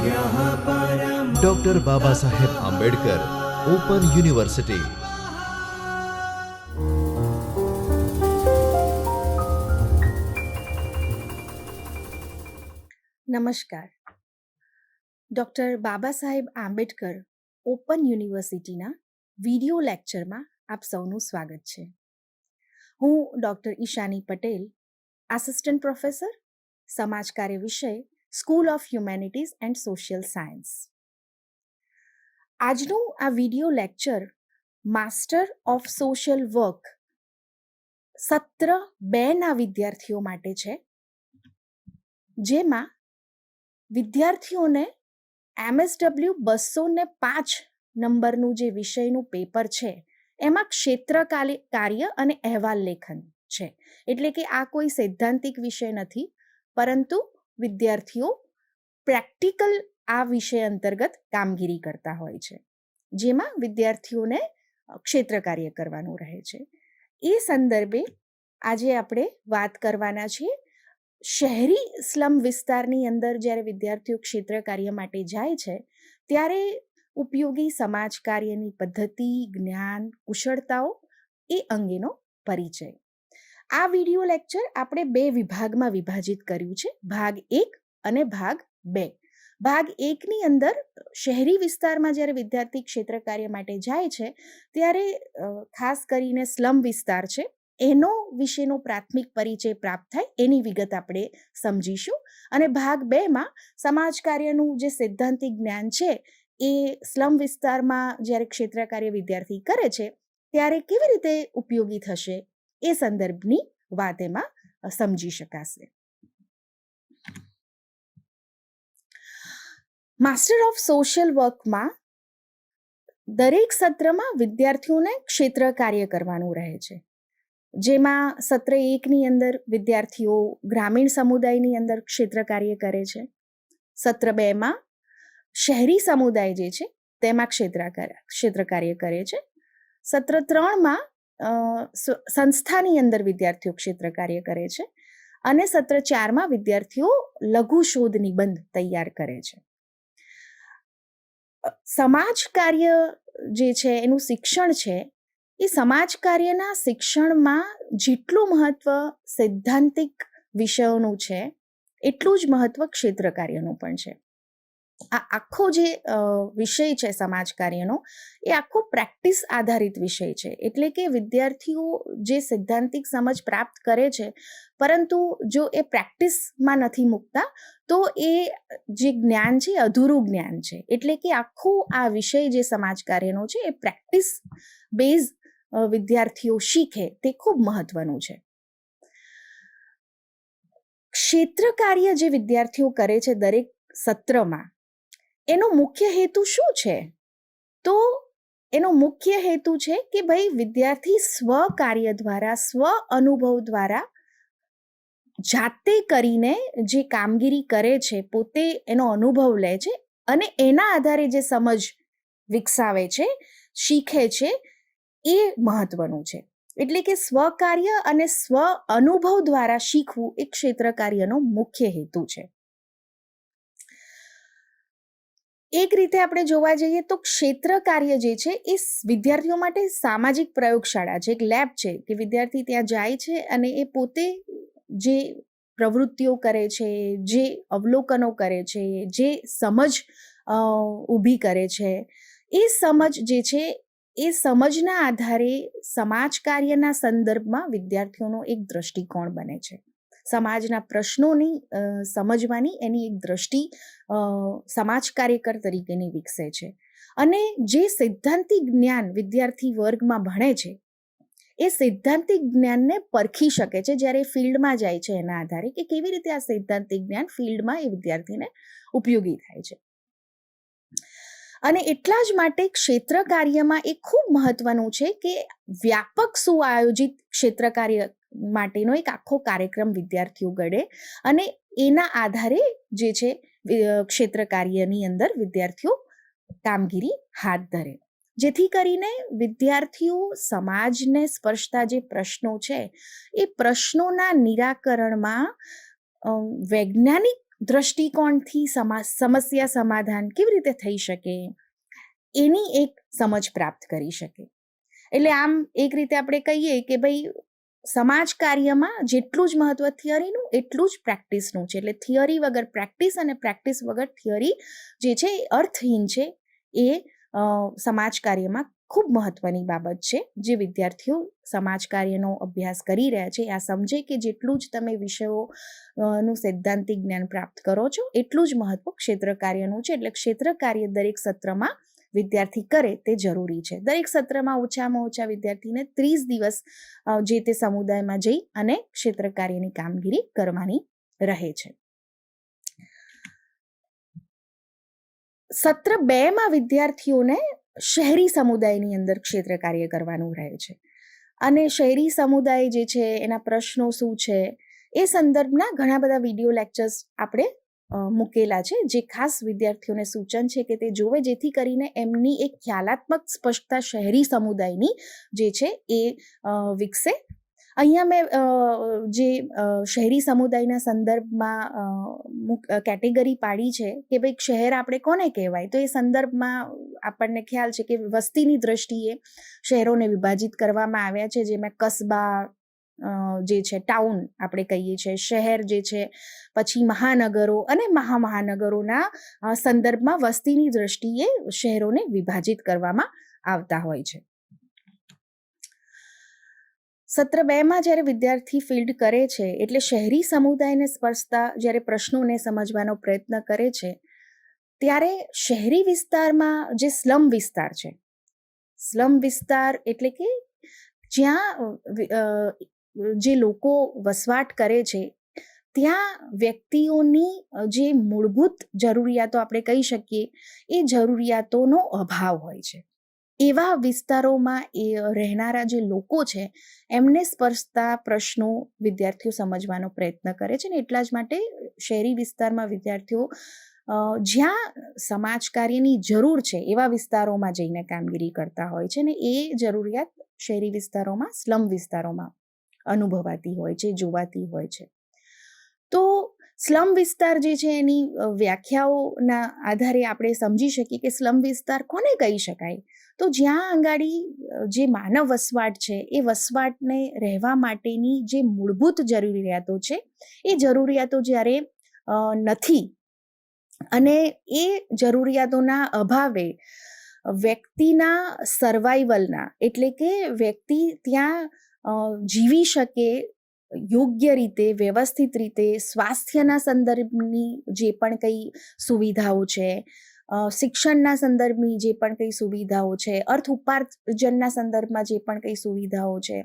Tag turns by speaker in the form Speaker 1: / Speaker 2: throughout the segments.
Speaker 1: Doctor Baba Saheb Ambedkar open university.
Speaker 2: નમસ્કાર. Doctor Baba Saheb Ambedkar open યુનિવર્સિટીના video લેક્ચરમાં આપ સૌનું સ્વાગત છે. હું doctor Ishani Patel, assistant professor, સમાજ કાર્ય વિષય, school of humanities and social science. આજનું આ video lecture master of social work સત્ર 2ના વિદ્યાર્થીઓ માટે છે, જેમાં વિદ્યાર્થીઓને MSW 205 નંબરનું જે વિષયનું પેપર છે એમાં ક્ષેત્ર કાર્ય અને અહેવાલ લેખન છે. એટલે કે આ કોઈ સૈદ્ધાંતિક વિષય નથી, પરંતુ વિદ્યાર્થીઓ પ્રેક્ટિકલ આ વિષય અંતર્ગત કામગીરી કરતા હોય છે, જેમાં વિદ્યાર્થીઓને ક્ષેત્ર કાર્ય કરવાનું રહે છે. એ સંદર્ભે આજે આપણે વાત કરવાના છીએ. શહેરી સ્લમ વિસ્તારની અંદર જ્યારે વિદ્યાર્થીઓ ક્ષેત્ર કાર્ય માટે જાય છે ત્યારે ઉપયોગી સમાજ કાર્યની પદ્ધતિ, જ્ઞાન, કુશળતાઓ એ અંગેનો પરિચય. આ વિડિયો લેક્ચર આપણે 2 વિભાગમાં વિભાજિત કર્યું છે, ભાગ 1 અને ભાગ 2. ભાગ 1ની અંદર શહેરી વિસ્તારમાં જ્યારે વિદ્યાર્થી ક્ષેત્ર કાર્ય માટે જાય છે ત્યારે ખાસ કરીને સ્લમ વિસ્તાર છે એનો વિશેનો પ્રાથમિક પરિચય પ્રાપ્ત થાય એની વિગત આપણે સમજીશું. અને ભાગ 2માં સમાજ કાર્યનું જે સૈદ્ધાંતિક જ્ઞાન છે એ સ્લમ વિસ્તારમાં જ્યારે ક્ષેત્ર કાર્ય વિદ્યાર્થી કરે છે ત્યારે કેવી રીતે ઉપયોગી થશે એ સંદર્ભની વાત એમાં સમજી શકાશે. માસ્ટર ઓફ સોશિયલ વર્કમાં દરેક સત્રમાં વિદ્યાર્થીઓને ક્ષેત્ર કાર્ય કરવાનું રહે છે, જેમાં સત્ર 1ની અંદર વિદ્યાર્થીઓ ગ્રામીણ સમુદાયની અંદર ક્ષેત્ર કાર્ય કરે છે. સત્ર 2માં શહેરી સમુદાય જે છે તેમાં ક્ષેત્ર કાર્ય કરે છે. સત્ર 3માં સંસ્થાની અંદર વિદ્યાર્થીઓ ક્ષેત્ર કાર્ય કરે છે. અને સત્ર 4માં વિદ્યાર્થીઓ લઘુ શોધ નિબંધ તૈયાર કરે છે. સમાજ કાર્ય જે છે એનું શિક્ષણ છે એ સમાજ કાર્યના શિક્ષણમાં જેટલું મહત્વ સૈદ્ધાંતિક વિષયોનું છે એટલું જ મહત્વ ક્ષેત્ર કાર્યનું પણ છે. આ આખો જે વિષય છે સમાજ કાર્યનો એ આખો પ્રેક્ટિસ આધારિત વિષય છે. એટલે કે વિદ્યાર્થીઓ જે સૈદ્ધાંતિક સમજ પ્રાપ્ત કરે છે, પરંતુ જો એ પ્રેક્ટિસમાં નથી મૂકતા તો એ જે જ્ઞાન છે અધૂરું જ્ઞાન છે. એટલે કે આખો આ વિષય જે સમાજ કાર્યનો છે એ પ્રેક્ટિસ બેઝ વિદ્યાર્થીઓ શીખે તે ખૂબ મહત્વનું છે. ક્ષેત્ર કાર્ય જે વિદ્યાર્થીઓ કરે છે દરેક સત્રમાં, એનો મુખ્ય હેતુ શું છે? તો એનો મુખ્ય હેતુ છે કે ભાઈ વિદ્યાર્થી સ્વ કાર્ય દ્વારા, સ્વ અનુભવ દ્વારા જાતે કરીને જે કામગીરી કરે છે, પોતે એનો અનુભવ લે છે અને એના આધારે જે સમજ વિકસાવે છે, શીખે છે, એ મહત્વનું છે. એટલે કે સ્વકાર્ય અને સ્વ અનુભવ દ્વારા શીખવું એ ક્ષેત્ર કાર્યનો મુખ્ય હેતુ છે. એક રીતે આપણે જોવા જઈએ તો ક્ષેત્ર કાર્ય જે છે એ વિદ્યાર્થીઓ માટે સામાજિક પ્રયોગશાળા છે, એક લેબ છે કે વિદ્યાર્થી ત્યાં જાય છે અને એ પોતે જે પ્રવૃત્તિઓ કરે છે, જે અવલોકનો કરે છે, જે સમજ ઊભી કરે છે, એ સમજ જે છે એ સમજના આધારે સમાજ કાર્યના સંદર્ભમાં વિદ્યાર્થીઓનો એક દ્રષ્ટિકોણ બને છે. સમાજના પ્રશ્નોની સમજવાની એની એક દ્રષ્ટિ સમાજ કાર્યકર તરીકેની વિકસે છે. અને જે સૈદ્ધાંતિક જ્ઞાન વિદ્યાર્થી વર્ગમાં ભણે છે એ સૈદ્ધાંતિક જ્ઞાનને પરખી શકે છે જ્યારે ફિલ્ડમાં જાય છે એના આધારે કે કેવી રીતે આ સૈદ્ધાંતિક જ્ઞાન ફિલ્ડમાં એ વિદ્યાર્થીને ઉપયોગી થાય છે. અને એટલા જ માટે ક્ષેત્ર કાર્યમાં એ ખૂબ મહત્વનું છે કે વ્યાપક સુઆયોજિત ક્ષેત્ર કાર્ય માટેનો એક આખો કાર્યક્રમ વિદ્યાર્થીઓ ઘડે અને એના આધારે જે છે ક્ષેત્ર કાર્યની અંદર વિદ્યાર્થીઓ કામગીરી હાથ ધરે, જેથી કરીને વિદ્યાર્થીઓ સમાજને સ્પર્શતા જે પ્રશ્નો છે એ પ્રશ્નોના નિરાકરણમાં વૈજ્ઞાનિક દૃષ્ટિકોણથી સમસ્યા સમાધાન કેવી રીતે થઈ શકે એની એક સમજ પ્રાપ્ત કરી શકે. એટલે આમ એક રીતે આપણે કહીએ કે ભાઈ સમાજ કાર્યમાં જેટલું જ મહત્વ થિયરીનું એટલું જ પ્રેક્ટિસનું છે. એટલે થિયરી વગર પ્રેક્ટિસ અને પ્રેક્ટિસ વગર થિયરી જે છે એ અર્થહીન છે. એ સમાજ કાર્યમાં ખૂબ મહત્વની બાબત છે. જે વિદ્યાર્થીઓ સમાજ કાર્યનો અભ્યાસ કરી રહ્યા છે આ સમજે કે જેટલું જ તમે વિષયોનું સૈદ્ધાંતિક જ્ઞાન પ્રાપ્ત કરો છો એટલું જ મહત્વ ક્ષેત્ર કાર્યનું છે. એટલે ક્ષેત્ર કાર્ય દરેક સત્રમાં વિદ્યાર્થી કરે તે જરૂરી છે. દરેક સત્રમાં ઓછામાં ઓછા વિદ્યાર્થીને 30 દિવસ જે તે સમુદાયમાં જઈ અને ક્ષેત્ર કાર્યની કામગીરી કરવાની રહે છે. સત્ર 2માં વિદ્યાર્થીઓને શહેરી સમુદાયની અંદર ક્ષેત્ર કાર્ય કરવાનું રહે છે. અને શહેરી સમુદાય જે છે એના પ્રશ્નો શું છે એ સંદર્ભના ઘણા બધા વિડીયો લેક્ચર્સ આપણે મૂકેલા છે, જે ખાસ વિદ્યાર્થીઓને સૂચન છે કે તે જોવે, જેથી કરીને એમની એક ખ્યાલાત્મક સ્પષ્ટતા શહેરી સમુદાયની જે છે એ વિકસે. અહીંયા મેં જે શહેરી સમુદાયના સંદર્ભમાં કેટેગરી પાડી છે કે ભાઈ શહેર આપણે કોને કહેવાય, તો એ સંદર્ભમાં આપણને ખ્યાલ છે કે વસ્તીની દ્રષ્ટિએ શહેરોને વિભાજિત કરવામાં આવ્યા છે, જેમાં કસ્બા જે છે, ટાઉન આપણે કહીએ છીએ, શહેર જે છે, પછી મહાનગરો અને મહામહાનગરોના સંદર્ભમાં વસ્તીની દ્રષ્ટિએ શહેરોને વિભાજિત કરવામાં આવતા હોય છે. સત્ર 2માં જ્યારે વિદ્યાર્થી ફિલ્ડ કરે છે એટલે શહેરી સમુદાયને સ્પર્શતા જ્યારે પ્રશ્નોને સમજવાનો પ્રયત્ન કરે છે ત્યારે શહેરી વિસ્તારમાં જે સ્લમ વિસ્તાર છે, સ્લમ વિસ્તાર એટલે કે જ્યાં જે લોકો વસવાટ કરે છે ત્યાં વ્યક્તિઓની જે મૂળભૂત જરૂરિયાતો આપણે કહી શકીએ એ જરૂરિયાતોનો અભાવ હોય છે. એવા વિસ્તારોમાં એ રહેનારા જે લોકો છે એમને સ્પર્શતા પ્રશ્નો વિદ્યાર્થીઓ સમજવાનો પ્રયત્ન કરે છે. ને એટલા જ માટે શહેરી વિસ્તારમાં વિદ્યાર્થીઓ જ્યાં સમાજ કાર્યની જરૂર છે એવા વિસ્તારોમાં જઈને કામગીરી કરતા હોય છે. ને એ જરૂરિયાત શહેરી વિસ્તારોમાં, સ્લમ વિસ્તારોમાં અનુભવાતી હોય છે, જોવાતી હોય છે. તો સ્લમ વિસ્તાર જે છે એની વ્યાખ્યાઓના આધારે આપણે સમજી શકીએ કે સ્લમ વિસ્તાર કોને કહી શકાય. તો જ્યાં આંગાડી જે માનવ વસવાટ છે એ વસવાટને રહેવા માટેની જે મૂળભૂત જરૂરિયાતો છે એ જરૂરિયાતો જ્યારે નથી અને એ જરૂરિયાતોના અભાવે વ્યક્તિના સર્વાઈવલના, એટલે કે વ્યક્તિ ત્યાં જીવી શકે યોગ્ય રીતે, વ્યવસ્થિત રીતે, સ્વાસ્થ્યના સંદર્ભની જે પણ કંઈ સુવિધાઓ છે, શિક્ષણના સંદર્ભની જે પણ કંઈ સુવિધાઓ છે, અર્થ ઉપાર્જનના સંદર્ભમાં જે પણ કંઈ સુવિધાઓ છે,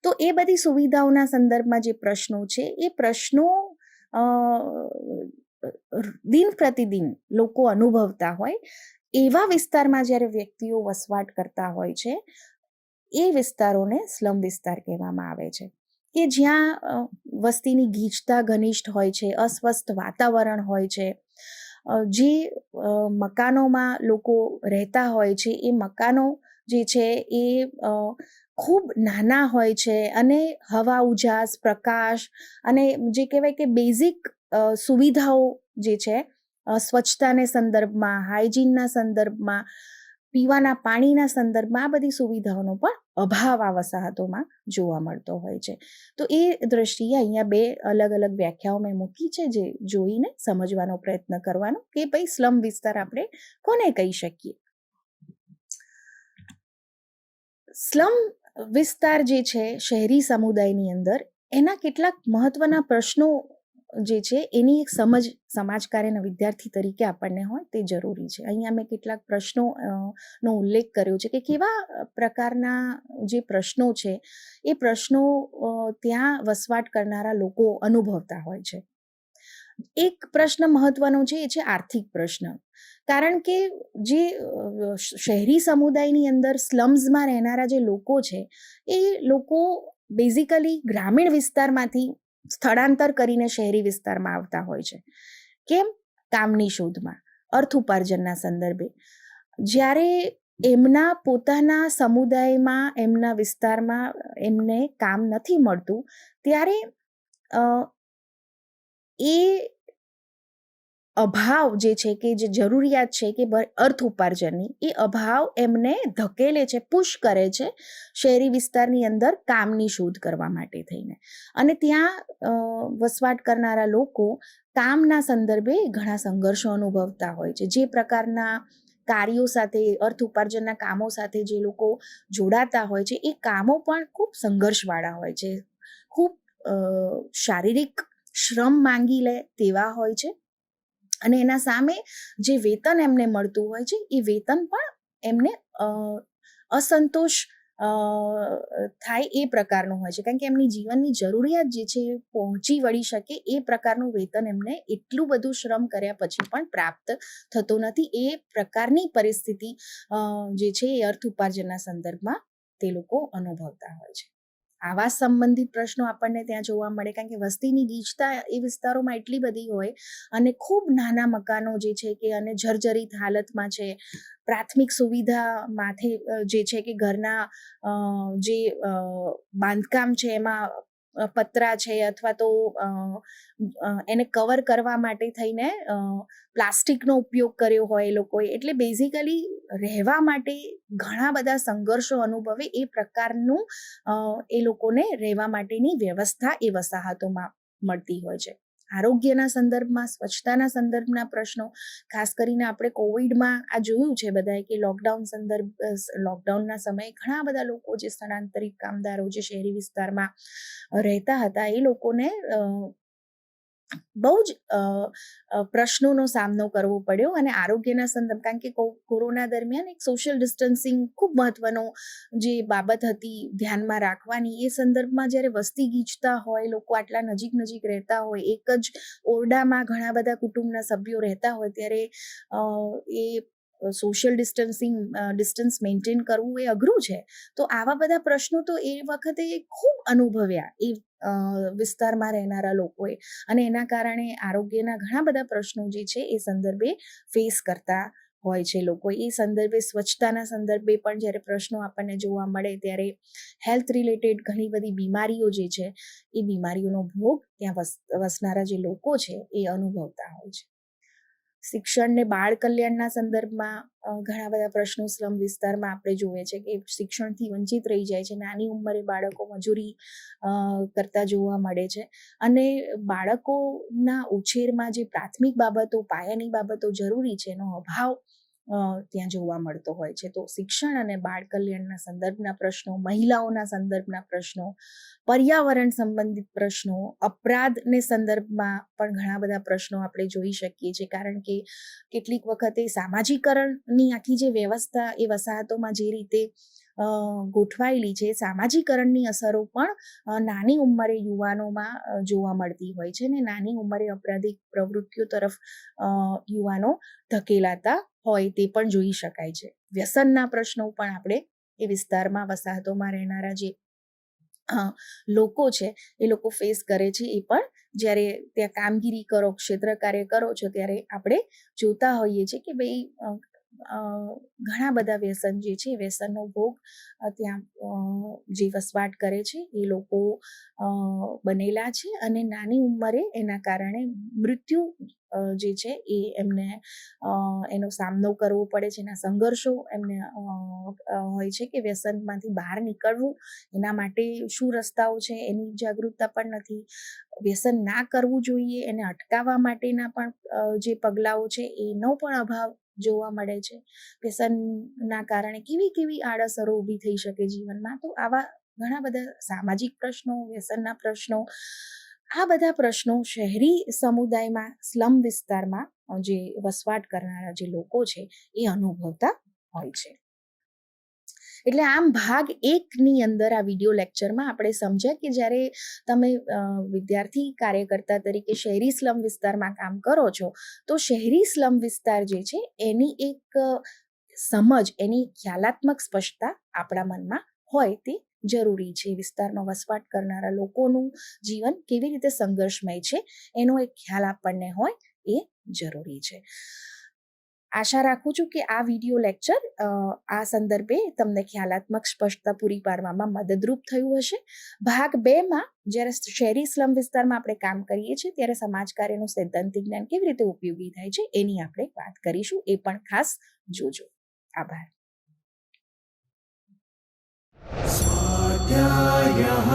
Speaker 2: તો એ બધી સુવિધાઓના સંદર્ભમાં જે પ્રશ્નો છે એ પ્રશ્નો દિન પ્રતિદિન લોકો અનુભવતા હોય એવા વિસ્તારમાં જ્યારે વ્યક્તિઓ વસવાટ કરતા હોય છે એ વિસ્તારોને સ્લમ વિસ્તાર કહેવામાં આવે છે. કે જ્યાં વસ્તીની ગીચતા ઘનિષ્ઠ હોય છે, અસ્વસ્થ વાતાવરણ હોય છે, જે મકાનોમાં લોકો રહેતા હોય છે એ મકાનો જે છે એ ખૂબ નાના હોય છે અને હવા ઉજાસ, પ્રકાશ અને જે કહેવાય કે બેઝિક સુવિધાઓ જે છે, સ્વચ્છતાને સંદર્ભમાં, હાઇજીનના સંદર્ભમાં, પીવાના પાણીના સંદર્ભમાં આ બધી સુવિધાઓનો પણ અભાવ આ વસાહતોમાં જોવા મળતો હોય છે. તો એ દ્રષ્ટિએ અહીંયા 2 અલગ અલગ વ્યાખ્યાઓ મેં મૂકી છે, જે જોઈને સમજવાનો પ્રયત્ન કરવાનો કે ભાઈ સ્લમ વિસ્તાર આપણે કોને કહી શકીએ. સ્લમ વિસ્તાર જે છે શહેરી સમુદાયની અંદર એના કેટલાક મહત્વના પ્રશ્નો જે છે એની એક સમજ સમાજ કાર્યના વિદ્યાર્થી તરીકે આપણને હોય તે જરૂરી છે. અહીંયા મેં કેટલાક પ્રશ્નોનો ઉલ્લેખ કર્યો છે કે કેવા પ્રકારના જે પ્રશ્નો છે એ પ્રશ્નો ત્યાં વસવાટ કરનારા લોકો અનુભવતા હોય છે. એક પ્રશ્ન મહત્વનો છે એ છે આર્થિક પ્રશ્ન. કારણ કે જે શહેરી સમુદાયની અંદર સ્લમ્સમાં રહેનારા જે લોકો છે એ લોકો બેઝિકલી ગ્રામીણ વિસ્તારમાંથી સ્થળાંતર કરીને શહેરી વિસ્તારમાં આવતા હોય છે. કેમ? કામની શોધમાં, અર્થ ઉપાર્જનના સંદર્ભે. જ્યારે એમના પોતાના સમુદાયમાં, એમના વિસ્તારમાં એમને કામ નથી મળતું ત્યારે એ અભાવ જે છે કે જે જરૂરિયાત છે કે અર્થ ઉપાર્જનની, એ અભાવ એમને ધકેલે છે, પુશ કરે છે શહેરી વિસ્તારની અંદર કામની શોધ કરવા માટે થઈને. અને ત્યાં વસવાટ કરનારા લોકો કામના સંદર્ભે ઘણા સંઘર્ષો અનુભવતા હોય છે. જે પ્રકારના કાર્યો સાથે, અર્થ ઉપાર્જનના કામો સાથે જે લોકો જોડાતા હોય છે, એ કામો પણ ખૂબ સંઘર્ષવાળા હોય છે, ખૂબ શારીરિક શ્રમ માંગી લે તેવા હોય છે. અને એના સામે જે વેતન એમને મળતું હોય છે, એ વેતન પણ એમને અસંતોષ થાય એ પ્રકારનું હોય છે, કારણ કે એમની જીવનની જરૂરિયાત જે છે એ પહોંચી વળી શકે એ પ્રકારનું વેતન એમને એટલું બધું શ્રમ કર્યા પછી પણ પ્રાપ્ત થતું નથી. એ પ્રકારની પરિસ્થિતિ જે છે એ અર્થ ઉપાર્જનના સંદર્ભમાં તે લોકો અનુભવતા હોય છે. આવાસ સંબંધિત પ્રશ્નો આપણને ત્યાં જોવા મળે, કારણ કે વસ્તીની ગીચતા એ વિસ્તારોમાં એટલી બધી હોય અને ખૂબ નાના મકાનો જે છે કે અને જર્જરિત હાલતમાં છે. પ્રાથમિક સુવિધા માથે જે છે કે ઘરના જે બાંધકામ છે એમાં પતરા છે અથવા તો એને કવર કરવા માટે થઈને પ્લાસ્ટિકનો ઉપયોગ કર્યો હોય એ લોકોએ. એટલે બેઝિકલી રહેવા માટે ઘણા બધા સંઘર્ષો અનુભવે એ પ્રકારનું એ લોકોને રહેવા માટેની વ્યવસ્થા એ વસાહતોમાં મળતી હોય છે. આરોગ્યના સંદર્ભમાં, સ્વચ્છતાના સંદર્ભના પ્રશ્નો, ખાસ કરીને આપણે કોવિડમાં આ જોયું છે બધાએ કે લોકડાઉનના સમયે ઘણા બધા લોકો જે સ્થળાંતરિત કામદારો જે શહેરી વિસ્તારમાં રહેતા હતા, એ લોકોને બહુ જ પ્રશ્નોનો સામનો કરવો પડ્યો. અને આરોગ્યના સંદર્ભ, કારણ કે કોરોના દરમિયાન એક સોશિયલ ડિસ્ટન્સિંગ ખૂબ મહત્વનો જે બાબત હતી ધ્યાનમાં રાખવાની, એ સંદર્ભમાં જ્યારે વસ્તી ગીચતા હોય, લોકો આટલા નજીક રહેતા હોય, એક જ ઓરડામાં ઘણા બધા કુટુંબના સભ્યો રહેતા હોય, ત્યારે એ સોશિયલ ડિસ્ટન્સ મેન્ટેન કરવું એ અઘરું છે. તો આવા બધા પ્રશ્નો તો એ વખતે ખૂબ અનુભવ્યા એ વિસ્તારમાં રહેનારા લોકોએ. અને એના કારણે આરોગ્યના ઘણા બધા પ્રશ્નો જે છે એ સંદર્ભે ફેસ કરતા હોય છે લોકો. એ સંદર્ભે સ્વચ્છતાના સંદર્ભે પણ જ્યારે પ્રશ્નો આપણને જોવા મળે, ત્યારે હેલ્થ રિલેટેડ ઘણી બધી બીમારીઓ જે છે એ બીમારીઓનો ભોગ ત્યાં વસનારા જે લોકો છે એ અનુભવતા હોય છે. શિક્ષણ ને બાળ કલ્યાણના સંદર્ભમાં ઘણા બધા પ્રશ્નો સ્લમ વિસ્તારમાં આપણે જોઈએ છે કે શિક્ષણથી વંચિત રહી જાય છે. નાની ઉંમરે બાળકો મજૂરી કરતા જોવા મળે છે. અને બાળકોના ઉછેરમાં જે પ્રાથમિક બાબતો, પાયાની બાબતો જરૂરી છે, એનો અભાવ ત્યાં જોવા મળતો હોય છે. તો શિક્ષણ અને બાળ કલ્યાણના સંદર્ભના પ્રશ્નો, મહિલાઓના સંદર્ભના પ્રશ્નો, પર્યાવરણ સંબંધિત પ્રશ્નો, અપરાધને સંદર્ભમાં પણ ઘણા બધા પ્રશ્નો આપણે જોઈ શકીએ છીએ. કારણ કે કેટલીક વખતે સામાજિકરણની આખી જે વ્યવસ્થા એ વસાહતોમાં જે રીતે ગોઠવાયેલી છે, સામાજિકરણની અસરો પણ નાની ઉંમરે યુવાનોમાં જોવા મળતી હોય છે. ને નાની ઉંમરે અપરાધિક પ્રવૃત્તિઓ તરફ યુવાનો ધકેલાતા હોય તે પણ જોઈ શકાય છે. વ્યસનના પ્રશ્નો પણ આપણે એ વિસ્તારમાં, વસાહતોમાં રહેનારા જે લોકો છે એ લોકો ફેસ કરે છે. એ પણ જ્યારે ત્યાં કામગીરી કરો, ક્ષેત્ર કાર્ય કરો છો, ત્યારે આપણે જોતા હોઈએ છીએ કે ભાઈ ઘણા બધા વ્યસન જે છે, વ્યસનનો ભોગ ત્યાં જે વસવાટ કરે છે એ લોકો બનેલા છે. અને નાની ઉંમરે એના કારણે મૃત્યુ જે છે એ એમને એનો સામનો કરવો પડે છે. એના સંઘર્ષો એમને હોય છે કે વ્યસનમાંથી બહાર નીકળવું, એના માટે શું રસ્તાઓ છે એની જાગૃતતા પણ નથી. વ્યસન ના કરવું જોઈએ એને અટકાવવા માટેના પણ જે પગલાઓ છે એનો પણ અભાવ જોવા મળે છે. વ્યસનના કારણે કેવી આડઅસરો ઊભી થઈ શકે જીવનમાં. તો આવા ઘણા બધા સામાજિક પ્રશ્નો, વ્યસનના પ્રશ્નો, આ બધા પ્રશ્નો શહેરી સમુદાયમાં, સ્લમ વિસ્તારમાં જે વસવાટ કરનારા જે લોકો છે એ અનુભવતા હોય છે. એટલે આમ ભાગ 1ની અંદર આ વિડીયો લેક્ચરમાં આપણે સમજ્યા કે જ્યારે તમે વિદ્યાર્થી કાર્યકર્તા તરીકે શહેરી સ્લમ વિસ્તારમાં કામ કરો છો, તો શહેરી સ્લમ વિસ્તાર જે છે એની એક સમજ, એની ખ્યાલાત્મક સ્પષ્ટતા આપણા મનમાં હોય તે જરૂરી છે. વિસ્તારમાં વસવાટ કરનારા લોકોનું જીવન કેવી રીતે સંઘર્ષમય છે એનો એક ખ્યાલ આપણને હોય એ જરૂરી છે. આશા રાખું છું કે આ વિડીયો લેક્ચર આ સંદર્ભે તમને ખ્યાલાત્મક સ્પષ્ટતા પૂરી પાડવામાં મદદરૂપ થયું હશે. ભાગ 2માં જ્યારે શહેરી સ્લમ વિસ્તારમાં આપણે કામ કરીએ છીએ ત્યારે સમાજ કાર્યનું સૈદ્ધાંતિક જ્ઞાન કેવી રીતે ઉપયોગી થાય છે એની આપણે વાત કરીશું. એ પણ ખાસ જોજો. આભાર.
Speaker 3: स्वाध्यायः